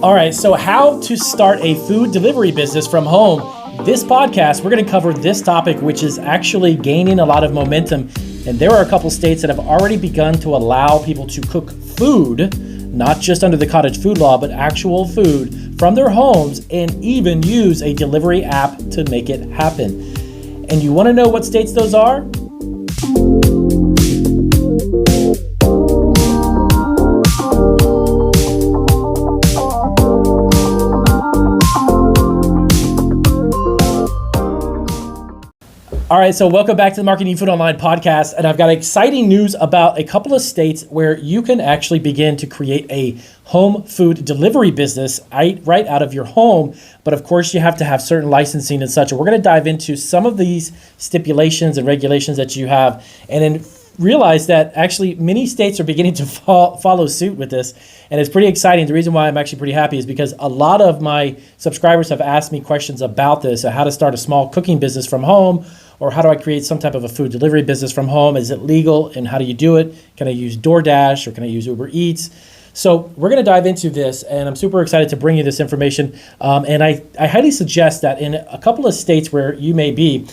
All right, so how to start a food delivery business from home. This podcast, we're going to cover this topic, which is actually gaining a lot of momentum. And there are a couple states that have already begun to allow people to cook food, not just under the cottage food law, but actual food from their homes, and even use a delivery app to make it happen. And you want to know what states those are? All right, so welcome back to the Marketing Food Online podcast, and I've got exciting news about a couple of states where you can actually begin to create a home food delivery business right out of your home. But of course, you have to have certain licensing and such. And we're going to dive into some of these stipulations and regulations that you have, and then realize that actually many states are beginning to follow suit with this, and it's pretty exciting. The reason why I'm actually pretty happy is because a lot of my subscribers have asked me questions about this, how to start a small cooking business from home, or how do I create some type of a food delivery business from home? Is it legal, and how do you do it? Can I use DoorDash, or can I use Uber Eats? So we're going to dive into this, and I'm super excited to bring you this information. And I highly suggest that in a couple of states where you may be,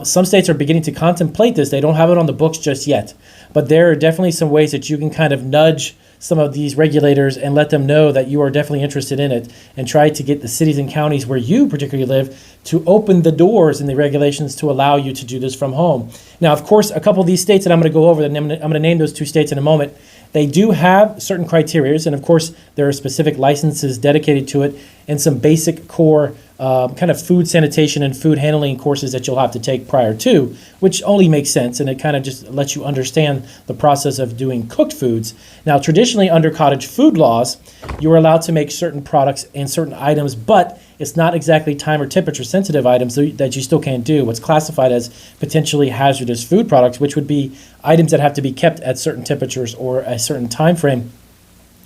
some states are beginning to contemplate this. They don't have it on the books just yet, but there are definitely some ways that you can kind of nudge some of these regulators and let them know that you are definitely interested in it, and try to get the cities and counties where you particularly live to open the doors in the regulations to allow you to do this from home. Now, of course, a couple of these states that I'm going to go over, and I'm going to name those two states in a moment, they do have certain criteria, and of course, there are specific licenses dedicated to it, and some basic core kind of food sanitation and food handling courses that you'll have to take prior to, which only makes sense, and it kind of just lets you understand the process of doing cooked foods. Now, traditionally under cottage food laws, you are allowed to make certain products and certain items, but it's not exactly time or temperature sensitive items that you still can't do. What's classified as potentially hazardous food products, which would be items that have to be kept at certain temperatures or a certain time frame.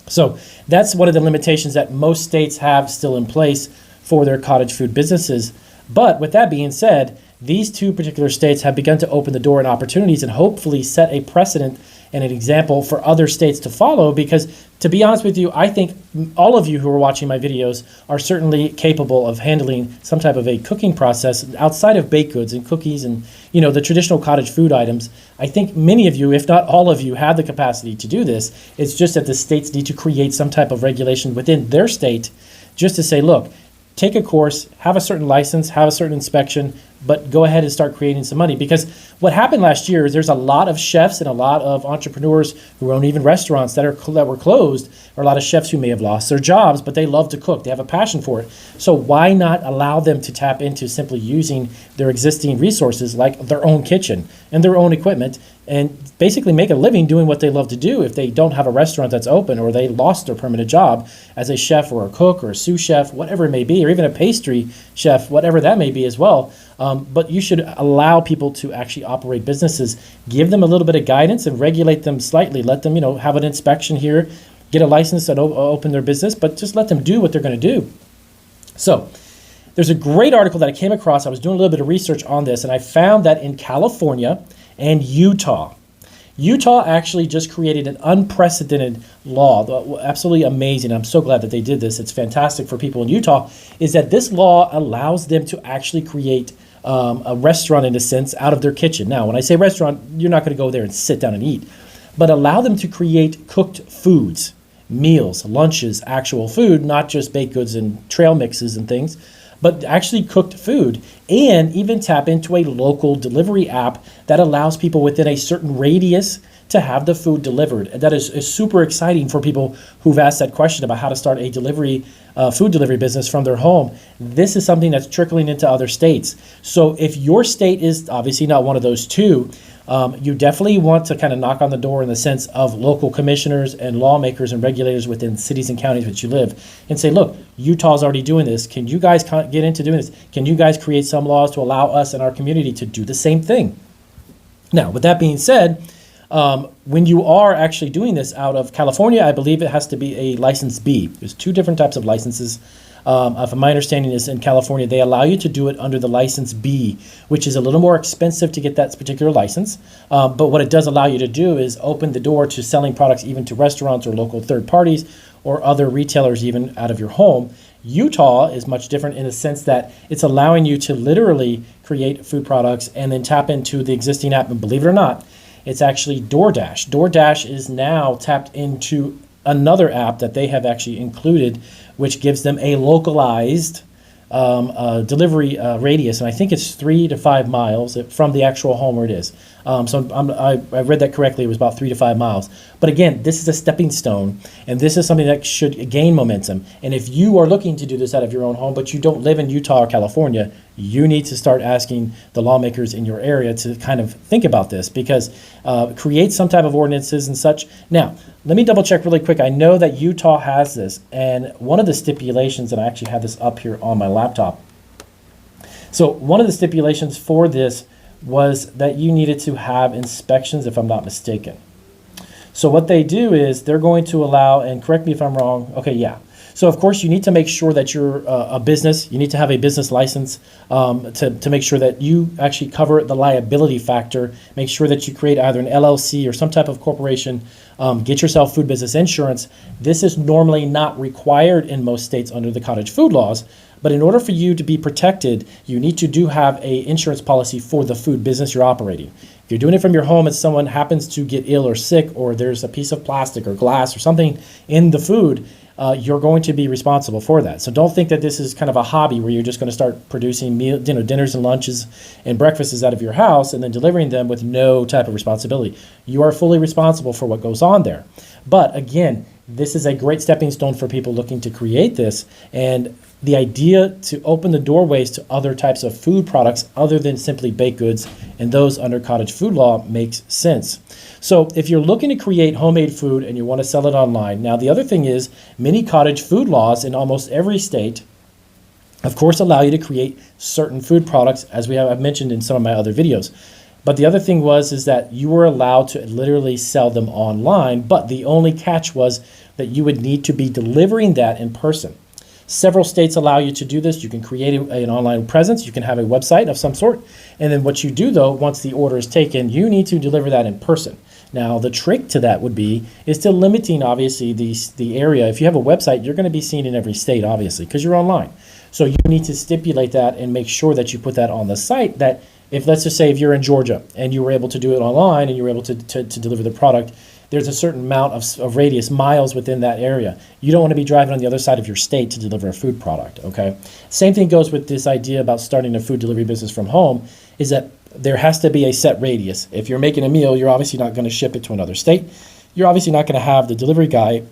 So that's one of the limitations that most states have still in place for their cottage food businesses. But with that being said, these two particular states have begun to open the door and opportunities, and hopefully set a precedent and an example for other states to follow. Because to be honest with you, I think all of you who are watching my videos are certainly capable of handling some type of a cooking process outside of baked goods and cookies and the traditional cottage food items. I think many of you, if not all of you, have the capacity to do this. It's just that the states need to create some type of regulation within their state just to say, look, take a course, have a certain license, have a certain inspection, but go ahead and start creating some money. Because what happened last year is there's a lot of chefs and a lot of entrepreneurs who own even restaurants that were closed, or a lot of chefs who may have lost their jobs, but they love to cook. They have a passion for it. So why not allow them to tap into simply using their existing resources, like their own kitchen and their own equipment, and basically make a living doing what they love to do if they don't have a restaurant that's open, or they lost their permanent job as a chef or a cook or a sous chef, whatever it may be, or even a pastry chef, whatever that may be as well. But you should allow people to actually operate businesses, give them a little bit of guidance and regulate them slightly. Let them, have an inspection here, get a license and open their business, but just let them do what they're going to do. So there's a great article that I came across. I was doing a little bit of research on this, and I found that in California and Utah actually just created an unprecedented law, absolutely amazing. I'm so glad that they did this. It's fantastic for people in Utah, is that this law allows them to actually create a restaurant, in a sense, out of their kitchen. Now, when I say restaurant, you're not going to go there and sit down and eat, but allow them to create cooked foods, meals, lunches, actual food, not just baked goods and trail mixes and things, but actually cooked food, and even tap into a local delivery app that allows people within a certain radius to have the food delivered. And that is super exciting for people who've asked that question about how to start a food delivery business from their home. This is something that's trickling into other states. So if your state is obviously not one of those two, you definitely want to kind of knock on the door in the sense of local commissioners and lawmakers and regulators within cities and counties which you live, and say, look, Utah's already doing this. Can you guys get into doing this? Can you guys create some laws to allow us and our community to do the same thing? Now, with that being said, when you are actually doing this out of California, I believe it has to be a license B. There's two different types of licenses. From my understanding is in California, they allow you to do it under the license B, which is a little more expensive to get that particular license. But what it does allow you to do is open the door to selling products even to restaurants or local third parties, or other retailers even out of your home. Utah is much different in the sense that it's allowing you to literally create food products and then tap into the existing app. And believe it or not, it's actually DoorDash. DoorDash is now tapped into another app that they have actually included, which gives them a localized delivery radius, and I think it's 3 to 5 miles from the actual home where it is. I read that correctly. It was about 3 to 5 miles. But again, this is a stepping stone, and this is something that should gain momentum. And if you are looking to do this out of your own home, but you don't live in Utah or California, you need to start asking the lawmakers in your area to kind of think about this, because create some type of ordinances and such. Now, let me double check really quick. I know that Utah has this, and one of the stipulations, and I actually have this up here on my laptop. So one of the stipulations for this was that you needed to have inspections, if I'm not mistaken. So what they do is they're going to allow, and correct me if I'm wrong, okay, yeah. So of course you need to make sure that you're a business. You need to have a business license to make sure that you actually cover the liability factor. Make sure that you create either an LLC or some type of corporation. Get yourself food business insurance. This is normally not required in most states under the cottage food laws. But in order for you to be protected, you need to have a insurance policy for the food business you're operating. If you're doing it from your home and someone happens to get ill or sick, or there's a piece of plastic or glass or something in the food, you're going to be responsible for that. So don't think that this is kind of a hobby where you're just going to start producing dinners and lunches and breakfasts out of your house and then delivering them with no type of responsibility. You are fully responsible for what goes on there. But again, this is a great stepping stone for people looking to create this, and the idea to open the doorways to other types of food products other than simply baked goods and those under cottage food law makes sense. So if you're looking to create homemade food and you want to sell it online, now the other thing is many cottage food laws in almost every state, of course, allow you to create certain food products, as I've mentioned in some of my other videos. But the other thing is that you were allowed to literally sell them online, but the only catch was that you would need to be delivering that in person. Several states allow you to do this. You can create an online presence. You can have a website of some sort. And then what you do, though, once the order is taken, you need to deliver that in person. Now, the trick to that is to limiting, obviously, the area. If you have a website, you're going to be seen in every state, obviously, because you're online. So you need to stipulate that and make sure that you put that on the site, that if, let's just say, if you're in Georgia and you were able to do it online and you were able to deliver the product, there's a certain amount of radius, miles within that area. You don't want to be driving on the other side of your state to deliver a food product, okay? Same thing goes with this idea about starting a food delivery business from home, is that there has to be a set radius. If you're making a meal, you're obviously not going to ship it to another state. You're obviously not going to have the delivery guy,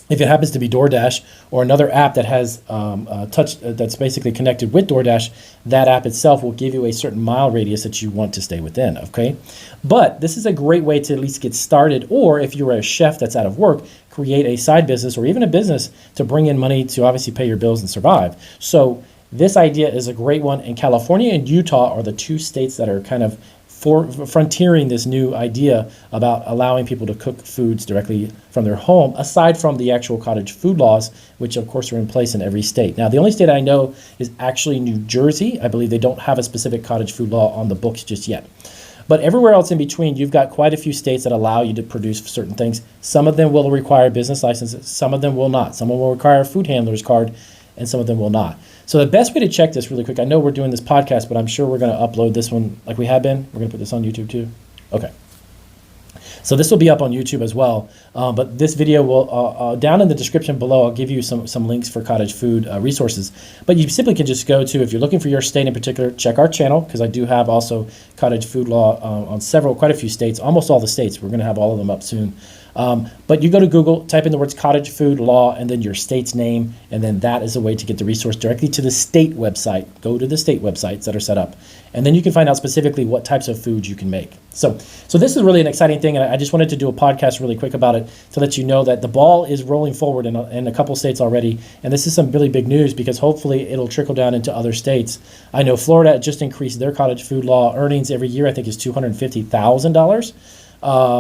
if it happens to be DoorDash or another app that has that's basically connected with DoorDash, that app itself will give you a certain mile radius that you want to stay within, okay? But this is a great way to at least get started, or if you're a chef that's out of work, create a side business or even a business to bring in money to obviously pay your bills and survive. So this idea is a great one, and California and Utah are the two states that are kind of frontiering this new idea about allowing people to cook foods directly from their home, aside from the actual cottage food laws, which of course are in place in every state. Now, the only state I know is actually New Jersey. I believe they don't have a specific cottage food law on the books just yet. But everywhere else in between, you've got quite a few states that allow you to produce certain things. Some of them will require business licenses, some of them will not. Some will require a food handler's card, and some of them will not. So the best way to check this really quick, I know we're doing this podcast, but I'm sure we're going to upload this one like we have been. We're going to put this on YouTube too. Okay. So this will be up on YouTube as well. But this video will, down in the description below, I'll give you some links for cottage food resources. But you simply can just go to, if you're looking for your state in particular, check our channel, because I do have also cottage food law on quite a few states, almost all the states. We're going to have all of them up soon. But you go to Google, type in the words cottage food law and then your state's name, and then that is a way to get the resource directly to the state website. Go to the state websites that are set up, and then you can find out specifically what types of foods you can make. So this is really an exciting thing, and I just wanted to do a podcast really quick about it to let you know that the ball is rolling forward in a couple states already, and this is some really big news because hopefully it'll trickle down into other states. I know Florida just increased their cottage food law earnings every year. I think is $250,000.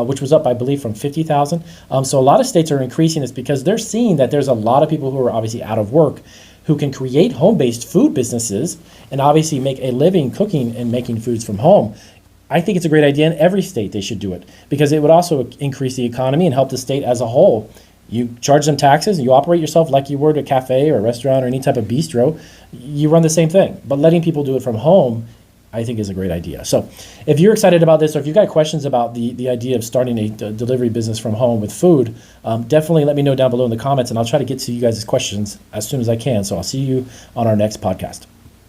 Which was up, I believe, from $50,000. So a lot of states are increasing this because they're seeing that there's a lot of people who are obviously out of work who can create home-based food businesses and obviously make a living cooking and making foods from home. I think it's a great idea. In every state they should do it because it would also increase the economy and help the state as a whole. You charge them taxes and you operate yourself like you would a cafe or a restaurant or any type of bistro. You run the same thing. But letting people do it from home, I think, is a great idea. So if you're excited about this, or if you've got questions about the idea of starting a delivery business from home with food, definitely let me know down below in the comments, and I'll try to get to you guys' questions as soon as I can. So I'll see you on our next podcast.